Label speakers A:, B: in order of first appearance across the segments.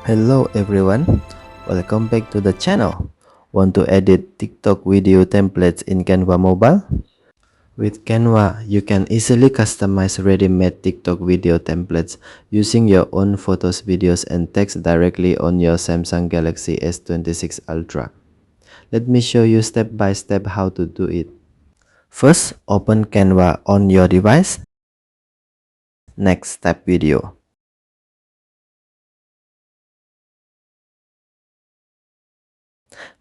A: Hello everyone, welcome back to the channel. Want to edit TikTok video templates in Canva mobile? With Canva, you can easily customize ready-made TikTok video templates using your own photos, videos, and text directly on your Samsung Galaxy S26 Ultra. Let me show you step by step how to do it. First, open Canva on your device. Next, tap video.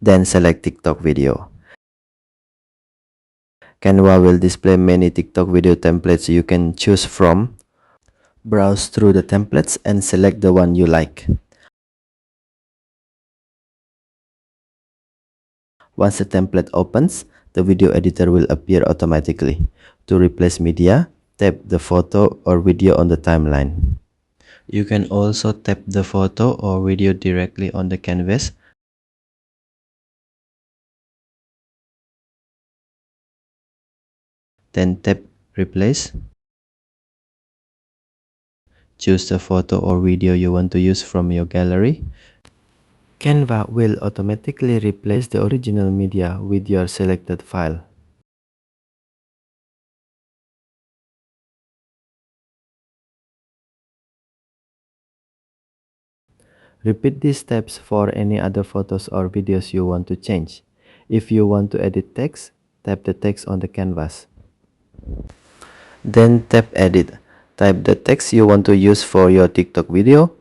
A: Then select TikTok video. Canva will display many TikTok video templates you can choose from. Browse through the templates and select the one you like. Once the template opens, the video editor will appear automatically. To replace media, tap the photo or video on the timeline. You can also tap the photo or video directly on the canvas. Then tap Replace. Choose the photo or video you want to use from your gallery. Canva will automatically replace the original media with your selected file. Repeat these steps for any other photos or videos you want to change. If you want to edit text, tap the text on the canvas. Then tap Edit. Type the text you want to use for your TikTok video.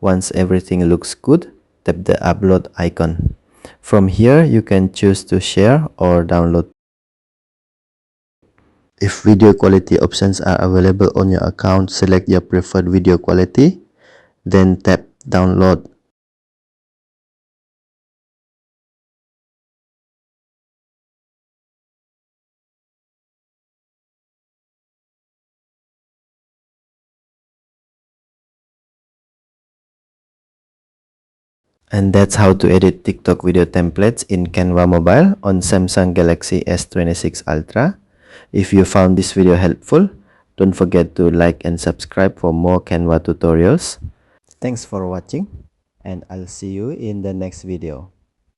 A: Once everything looks good, tap the Upload icon. From here, you can choose to share or download. If video quality options are available on your account, select your preferred video quality, then tap Download. And that's how to edit TikTok video templates in Canva mobile on Samsung Galaxy S26 Ultra. If you found this video helpful, don't forget to like and subscribe for more Canva tutorials. Thanks for watching, and I'll see you in the next video.